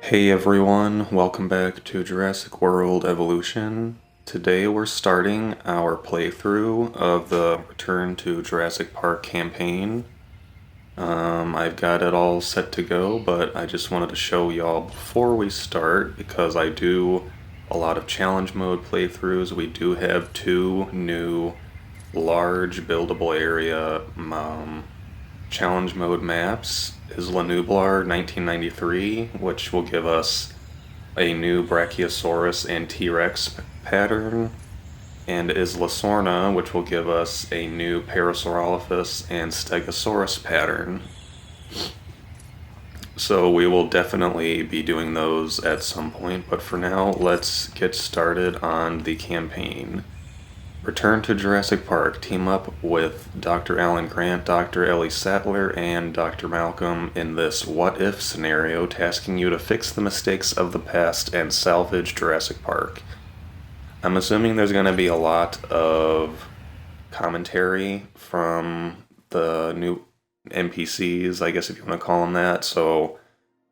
Hey everyone, welcome back to Jurassic World Evolution. Today we're starting our playthrough of the Return to Jurassic Park campaign. I've got it all set to go, but I just wanted to show y'all before we start, because I do a lot of challenge mode playthroughs. We do have two new large buildable area challenge mode maps. Isla Nublar 1993, which will give us a new Brachiosaurus and T-Rex pattern, and Isla Sorna, which will give us a new Parasaurolophus and Stegosaurus pattern. So we will definitely be doing those at some point, but for now, let's get started on the campaign. Return to Jurassic Park. Team up with Dr. Alan Grant, Dr. Ellie Sattler, and Dr. Malcolm in this what-if scenario, tasking you to fix the mistakes of the past and salvage Jurassic Park. I'm assuming there's going to be a lot of commentary from the new NPCs, I guess if you want to call them that, so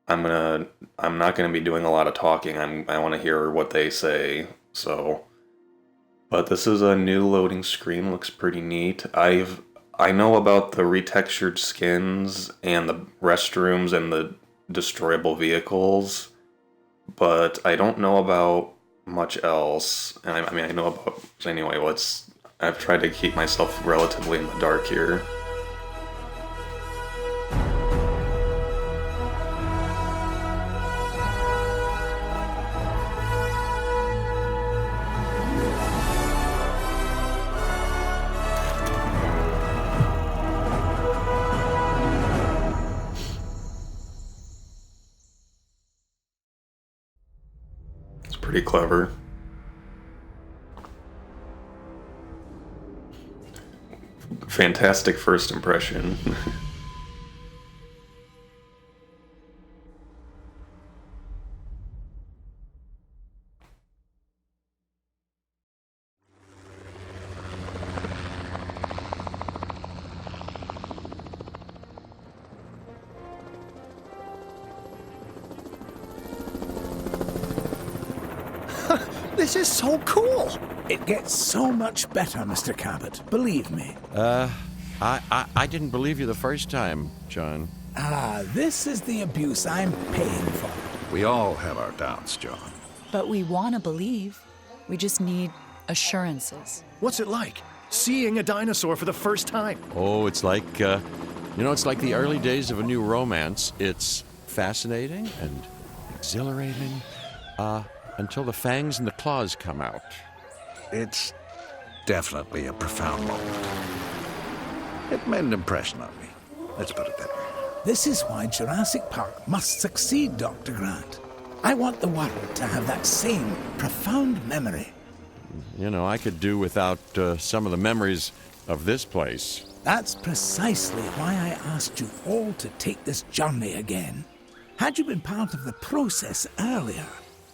I'm not going to be doing a lot of talking. I want to hear what they say, so... But this is a new loading screen, looks pretty neat. I know about the retextured skins and the restrooms and the destroyable vehicles, but I don't know about much else. And I know about... Anyway, I've tried to keep myself relatively in the dark here. Pretty clever. Fantastic first impression. This is so cool! It gets so much better, Mr. Cabot, believe me. I didn't believe you the first time, John. This is the abuse I'm paying for. We all have our doubts, John. But we want to believe. We just need assurances. What's it like, seeing a dinosaur for the first time? Oh, it's like, it's like the early days of a new romance. It's fascinating and exhilarating, until the fangs and the claws come out. It's definitely a profound moment. It made an impression on me. Let's put it that way. This is why Jurassic Park must succeed, Dr. Grant. I want the world to have that same profound memory. You know, I could do without some of the memories of this place. That's precisely why I asked you all to take this journey again. Had you been part of the process earlier,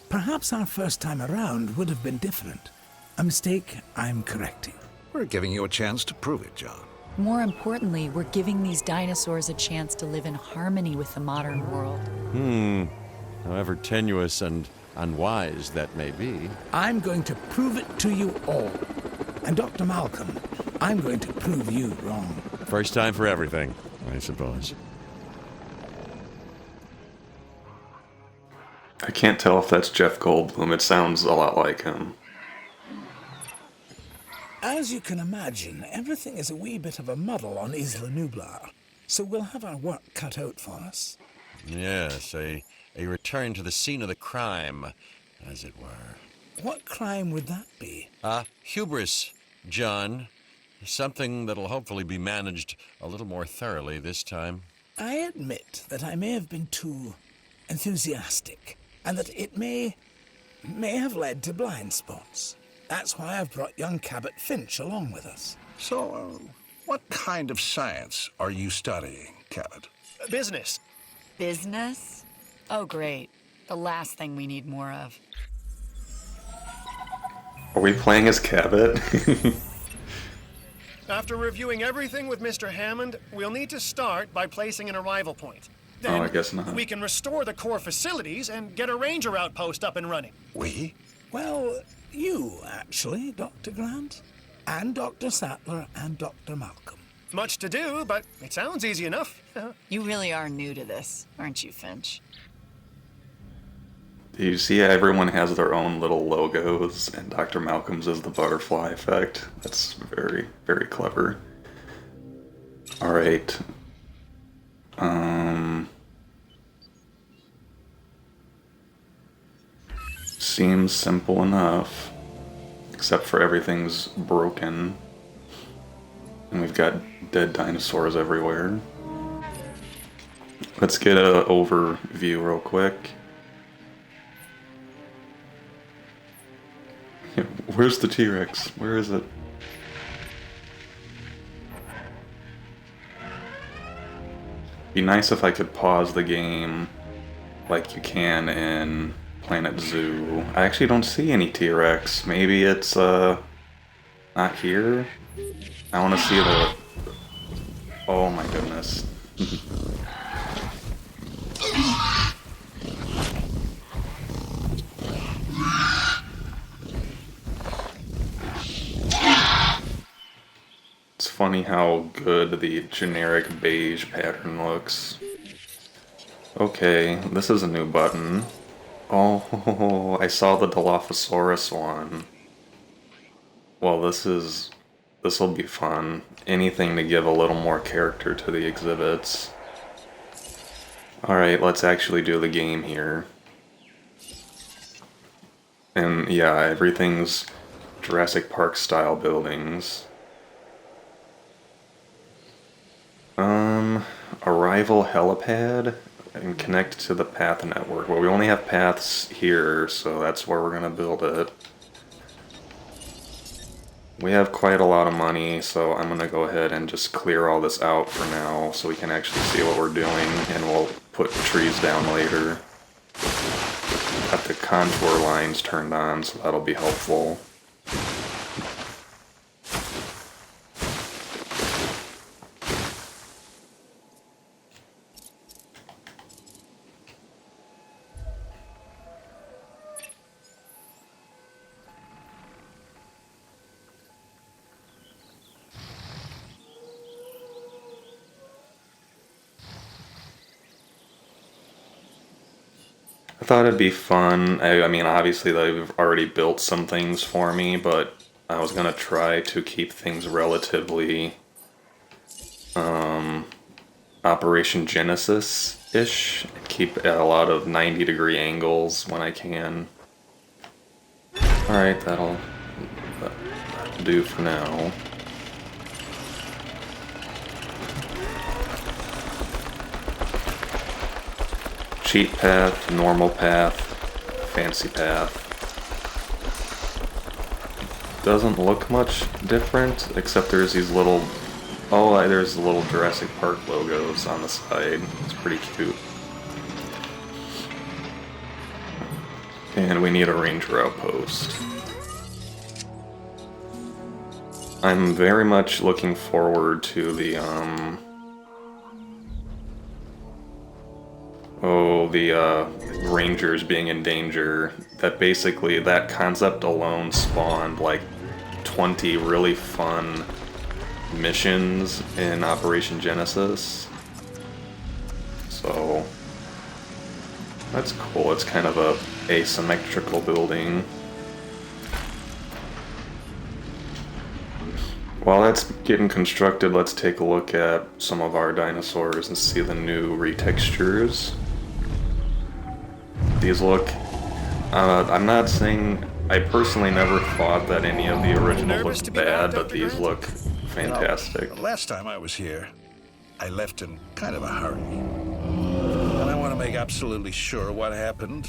perhaps our first time around would have been different. A mistake I'm correcting. We're giving you a chance to prove it, John. More importantly, we're giving these dinosaurs a chance to live in harmony with the modern world. However tenuous and unwise that may be. I'm going to prove it to you all. And Dr. Malcolm, I'm going to prove you wrong. First time for everything, I suppose. I can't tell if that's Jeff Goldblum. It sounds a lot like him. As you can imagine, everything is a wee bit of a muddle on Isla Nublar, so we'll have our work cut out for us. Yes, a return to the scene of the crime, as it were. What crime would that be? Hubris, John. Something that'll hopefully be managed a little more thoroughly this time. I admit that I may have been too enthusiastic, and that it may have led to blind spots. That's why I've brought young Cabot Finch along with us. So, what kind of science are you studying, Cabot? Business. Business? Oh, great. The last thing we need more of. Are we playing as Cabot? After reviewing everything with Mr. Hammond, we'll need to start by placing an arrival point. Then I guess not. we can restore the core facilities and get a ranger outpost up and running. We? Well, you, actually, Dr. Grant. And Dr. Sattler and Dr. Malcolm. Much to do, but it sounds easy enough. You really are new to this, aren't you, Finch? You see, everyone has their own little logos, and Dr. Malcolm's is the butterfly effect. That's very, very clever. Alright. Seems simple enough. Except for everything's broken. And we've got dead dinosaurs everywhere. Let's get an overview real quick. Where's the T-Rex? Where is it? Be nice if I could pause the game like you can in Planet Zoo. I actually don't see any T-Rex. Maybe it's not here? I want to see the... Oh my goodness. It's funny how good the generic beige pattern looks. Okay, this is a new button. Oh, I saw the Dilophosaurus one. Well, this'll be fun. Anything to give a little more character to the exhibits. Alright, let's actually do the game here. And yeah, everything's Jurassic Park style buildings. Arrival helipad and connect to the path network. Well, we only have paths here, so that's where we're gonna build it. We have quite a lot of money, so I'm gonna go ahead and just clear all this out for now so we can actually see what we're doing, and we'll put trees down later. Got the contour lines turned on, so that'll be helpful. I thought it'd be fun. I mean, obviously they've already built some things for me, but I was gonna try to keep things relatively Operation Genesis-ish. Keep at a lot of 90-degree angles when I can. Alright, that'll do for now. Cheat path, normal path, fancy path. Doesn't look much different, except there's these little... Oh, there's the little Jurassic Park logos on the side. It's pretty cute. And we need a ranger outpost. I'm very much looking forward to the, rangers being in danger. That basically, that concept alone spawned like 20 really fun missions in Operation Genesis. So that's cool. It's kind of a asymmetrical building. While that's getting constructed, let's take a look at some of our dinosaurs and see the new retextures. These look... I'm not saying... I personally never thought that any of the original looked bad, but these look fantastic. The last time I was here, I left in kind of a hurry. And I want to make absolutely sure what happened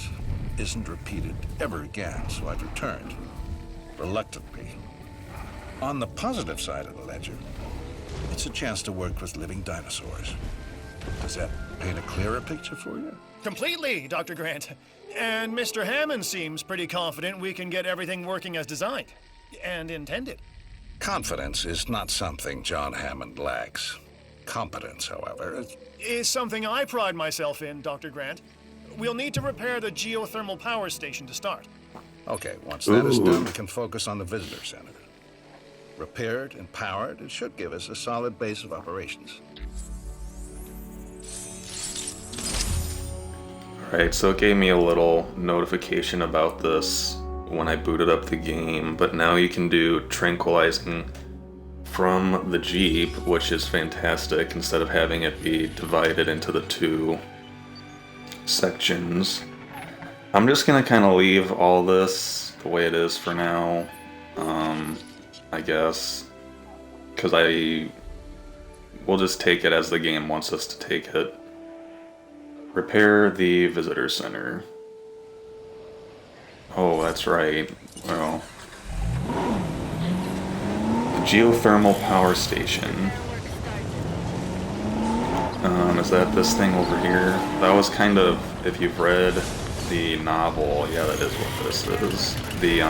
isn't repeated ever again, so I've returned. Reluctantly. On the positive side of the ledger, it's a chance to work with living dinosaurs. Does that paint a clearer picture for you? Completely, Dr. Grant. And Mr. Hammond seems pretty confident we can get everything working as designed and intended. Confidence is not something John Hammond lacks. Competence, however, is something I pride myself in, Dr. Grant. We'll need to repair the geothermal power station to start. Okay, once that is Ooh. done, we can focus on the visitor center. Repaired and powered, it should give us a solid base of operations. Alright, so it gave me a little notification about this when I booted up the game, but now you can do tranquilizing from the Jeep, which is fantastic, instead of having it be divided into the two sections. I'm just gonna kind of leave all this the way it is for now, I guess, because we'll just take it as the game wants us to take it. Repair the visitor center. Oh, that's right. Well, the geothermal power station. Is that this thing over here? That was kind of, if you've read the novel, yeah, that is what this is. The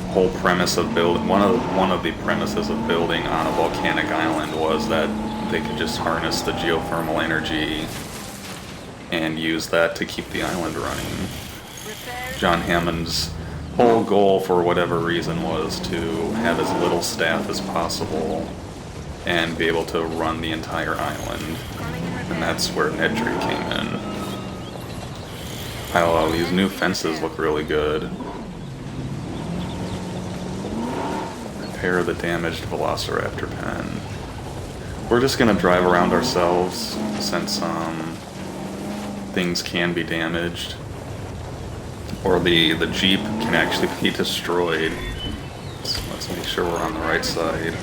whole premise of building, one of the premises of building on a volcanic island was that they could just harness the geothermal energy and use that to keep the island running. John Hammond's whole goal, for whatever reason, was to have as little staff as possible and be able to run the entire island. And that's where Nedry came in. Oh, these new fences look really good. Repair the damaged Velociraptor pen. We're just gonna drive around ourselves, since things can be damaged. Or the Jeep can actually be destroyed. So let's make sure we're on the right side.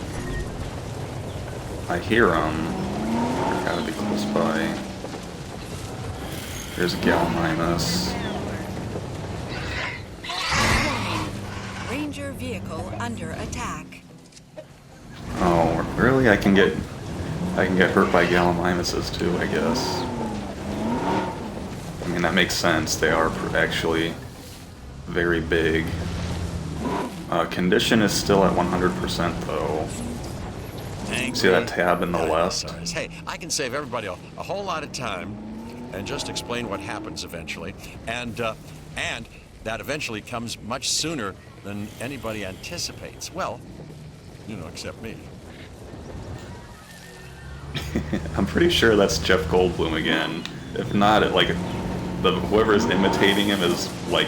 I hear them. They're gotta be close by. There's Gallimimus. Ranger vehicle under attack. Oh, really? I can get hurt by Gallimimuses too, I guess. I mean, that makes sense. They are actually very big. Condition is still at 100% though. See that tab in the left? Hey, I can save everybody a whole lot of time and just explain what happens eventually. And that eventually comes much sooner than anybody anticipates. Well, you know, except me. I'm pretty sure that's Jeff Goldblum again. If not, whoever's imitating him is like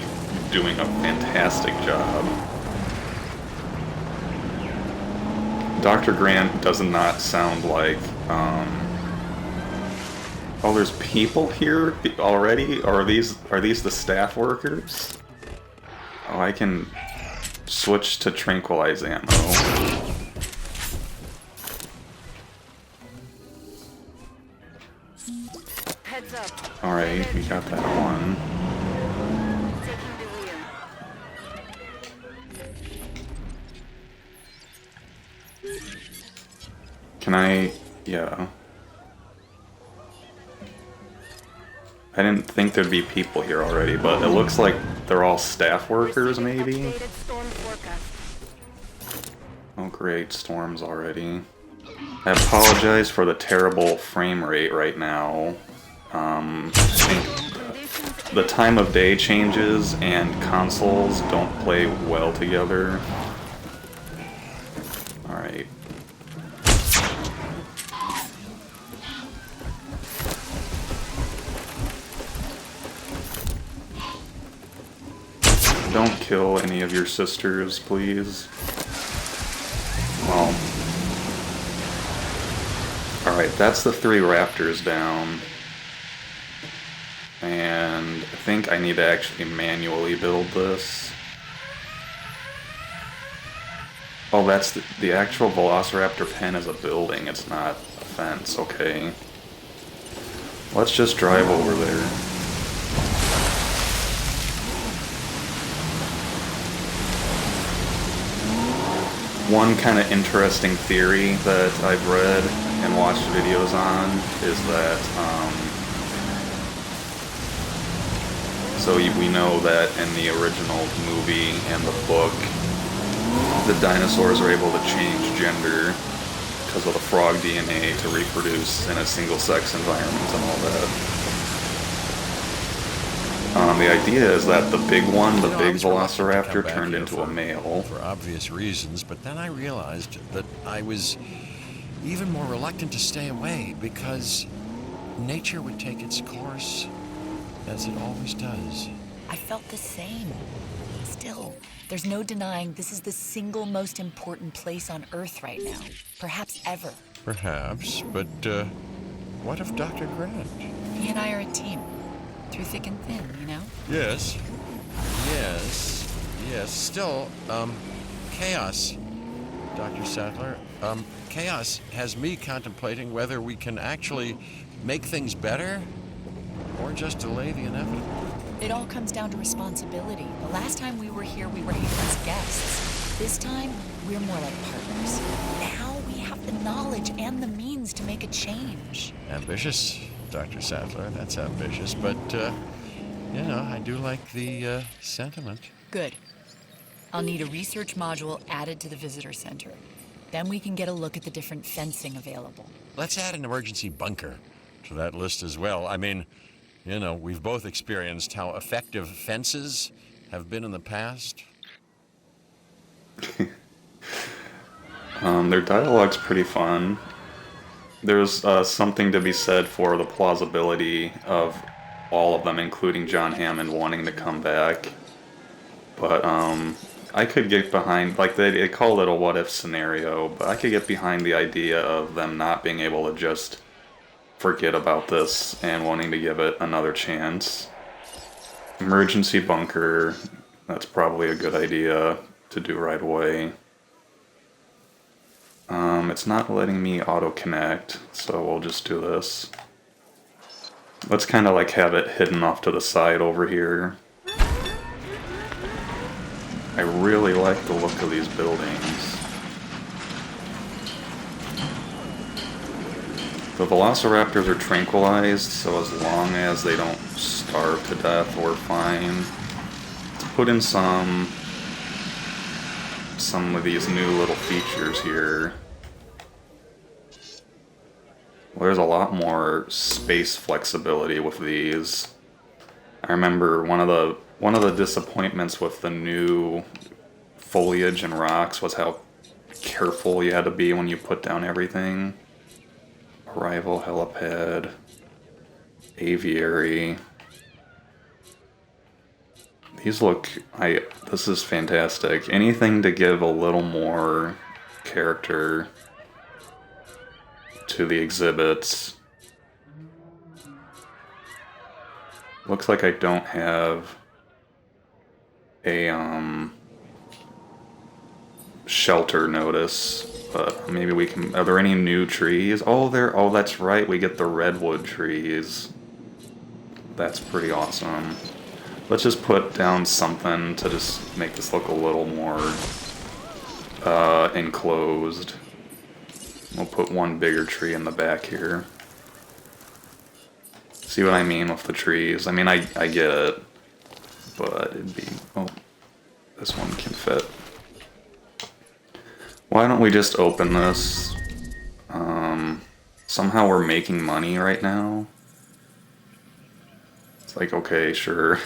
doing a fantastic job. Dr. Grant does not sound like, oh, there's people here already? Or are these the staff workers? Oh, I can switch to tranquilize ammo. Heads up. Alright, we got that one. Taking the wheel. Can I... yeah. I didn't think there'd be people here already, but it looks like they're all staff workers, maybe? Updated storm forecast. Oh great, storms already. I apologize for the terrible frame rate right now. I think the time of day changes and consoles don't play well together. Alright. Don't kill any of your sisters, please. Well. Alright, that's the 3 raptors down. And I think I need to actually manually build this. Oh, that's the actual Velociraptor pen is a building, it's not a fence, okay. Let's just drive over there. One kind of interesting theory that I've read and watched videos on is that, so we know that in the original movie and the book, the dinosaurs are able to change gender, because of the frog DNA to reproduce in a single-sex environment and all that. The idea is that the big one, the You know, I big was reluctant to come velociraptor, back turned here into a male. for obvious reasons, but then I realized that I was even more reluctant to stay away because nature would take its course, as it always does. I felt the same. Still, there's no denying this is the single most important place on Earth right now. Perhaps ever. Perhaps, but what of Dr. Grant? He and I are a team. Through thick and thin, you know? Yes. Still, chaos, Dr. Sattler. Chaos has me contemplating whether we can actually make things better or just delay the inevitable. It all comes down to responsibility. The last time we were here as guests. This time, we're more like partners. Now we have the knowledge and the means to make a change. Ambitious, Dr. Sattler. That's ambitious, but, you know, I do like the sentiment. Good. I'll need a research module added to the visitor center. Then we can get a look at the different fencing available. Let's add an emergency bunker to that list as well. I mean, you know, we've both experienced how effective fences have been in the past. Their dialogue's pretty fun. There's something to be said for the plausibility of all of them, including John Hammond wanting to come back. But I could get behind, like they call it a what-if scenario, but I could get behind the idea of them not being able to just forget about this and wanting to give it another chance. Emergency bunker, that's probably a good idea to do right away. It's not letting me auto-connect, so we'll just do this. Let's kind of like have it hidden off to the side over here. I really like the look of these buildings. The velociraptors are tranquilized, so as long as they don't starve to death, we're fine. Let's put in some of these new little features here. Well, there's a lot more space flexibility with these. I remember one of the disappointments with the new foliage and rocks was how careful you had to be when you put down everything. Arrival helipad, aviary. These look, this is fantastic. Anything to give a little more character to the exhibits. Looks like I don't have a shelter notice, but maybe we can. Are there any new trees? Oh, that's right. We get the redwood trees. That's pretty awesome. Let's just put down something to just make this look a little more enclosed. We'll put one bigger tree in the back here. See what I mean with the trees? I mean, I get it, but it'd be... Oh, this one can fit. Why don't we just open this? Somehow we're making money right now. It's like, okay, sure.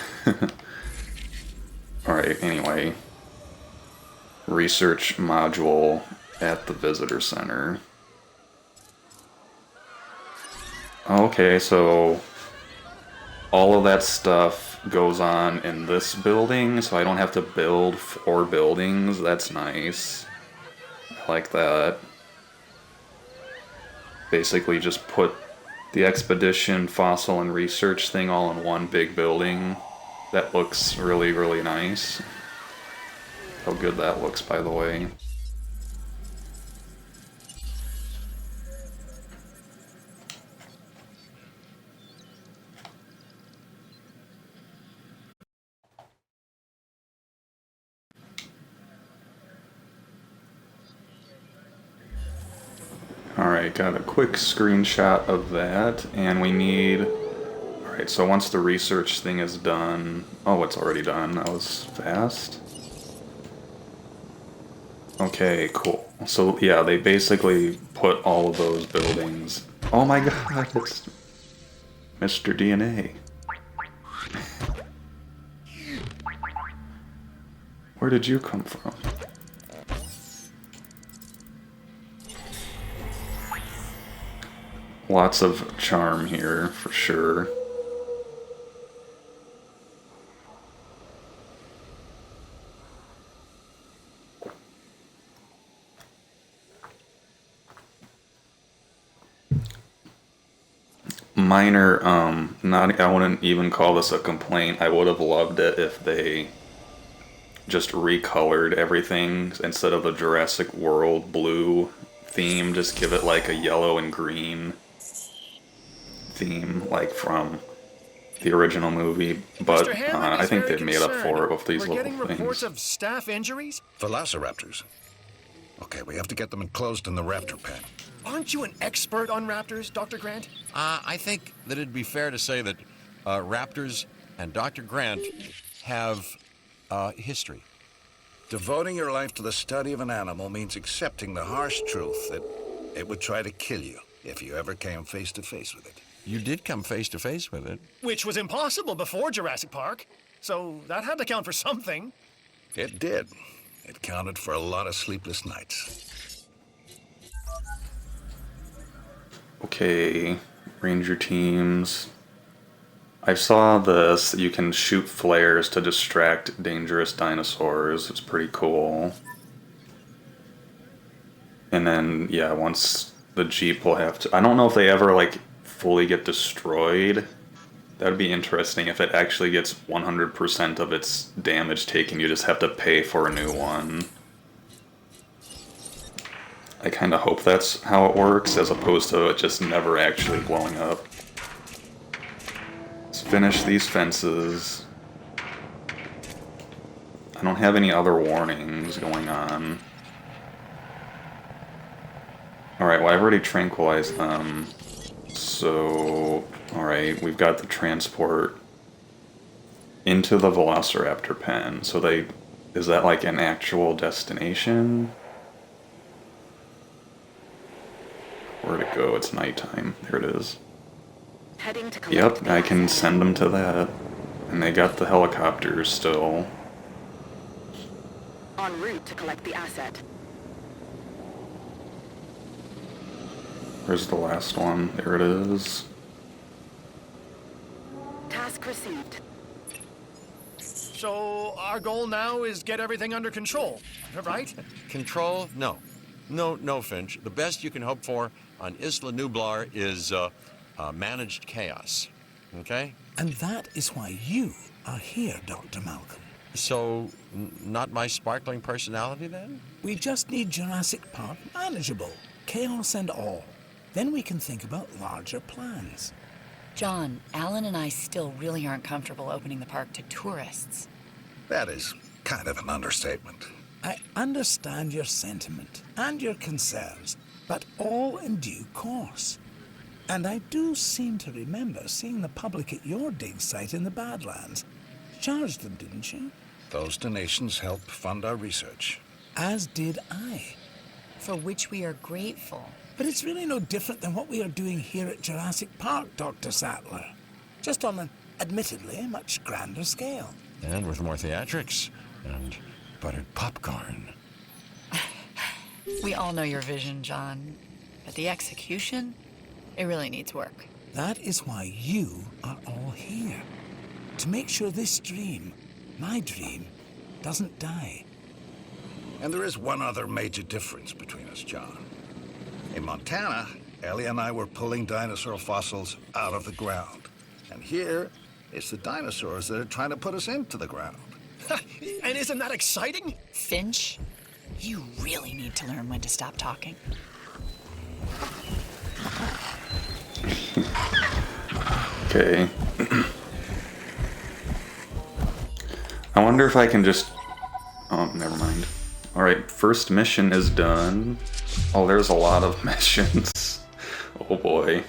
Alright, anyway. Research module at the visitor center. Okay, so all of that stuff goes on in this building, so I don't have to build 4 buildings. That's nice. I like that. Basically just put the expedition, fossil, and research thing all in one big building. That looks really, really nice. How good that looks, by the way. Alright, got a quick screenshot of that, and we need... Alright, so once the research thing is done... Oh, it's already done. That was fast. Okay, cool. So yeah, they basically put all of those buildings. Oh my god, it's Mr. DNA. Where did you come from? Lots of charm here, for sure. Minor, I wouldn't even call this a complaint. I would have loved it if they just recolored everything instead of the Jurassic World blue theme. Just give it like a yellow and green theme, like from the original movie. But Mr. Hammond I is think very they've made up concerned. for it with these We're little getting reports things. of staff injuries. Velociraptors. Okay, we have to get them enclosed in the raptor pen. Aren't you an expert on raptors, Dr. Grant? I think that it'd be fair to say that raptors and Dr. Grant have history. Devoting your life to the study of an animal means accepting the harsh truth that it would try to kill you if you ever came face to face with it. You did come face to face with it. Which was impossible before Jurassic Park. So that had to count for something. It did. It counted for a lot of sleepless nights. Okay, ranger teams. I saw this. You can shoot flares to distract dangerous dinosaurs. It's pretty cool. And then, yeah, once the Jeep will have to... I don't know if they ever, like, fully get destroyed. That would be interesting if it actually gets 100% of its damage taken. You just have to pay for a new one. I kind of hope that's how it works, as opposed to it just never actually blowing up. Let's finish these fences. I don't have any other warnings going on. Alright, well I've already tranquilized them. So, alright, we've got the transport into the Velociraptor pen. So they, is that like an actual destination? Where'd it go? It's nighttime. There it is. Heading to collect Yep, the I can asset. send them to that. And they got the helicopters still. En route to collect the asset. Where's the last one? There it is. Task received. So our goal now is get everything under control, right? Control? No. No, Finch. The best you can hope for on Isla Nublar is managed chaos. Okay? And that is why you are here, Dr. Malcolm. So, not my sparkling personality then? We just need Jurassic Park manageable, chaos and all. Then we can think about larger plans. John, Alan and I still really aren't comfortable opening the park to tourists. That is kind of an understatement. I understand your sentiment and your concerns, but all in due course. And I do seem to remember seeing the public at your dig site in the Badlands. Charged them, didn't you? Those donations help fund our research. As did I. For which we are grateful. But it's really no different than what we are doing here at Jurassic Park, Dr. Sattler. Just on an, admittedly, much grander scale. And with more theatrics and buttered popcorn. We all know your vision, John. But the execution, it really needs work. That is why you are all here. To make sure this dream, my dream, doesn't die. And there is one other major difference between us, John. In Montana, Ellie and I were pulling dinosaur fossils out of the ground. And here, it's the dinosaurs that are trying to put us into the ground. And isn't that exciting? Finch, you really need to learn when to stop talking. Okay. I wonder if I can just... Oh, never mind. Alright, first mission is done. Oh, there's a lot of missions. Oh boy.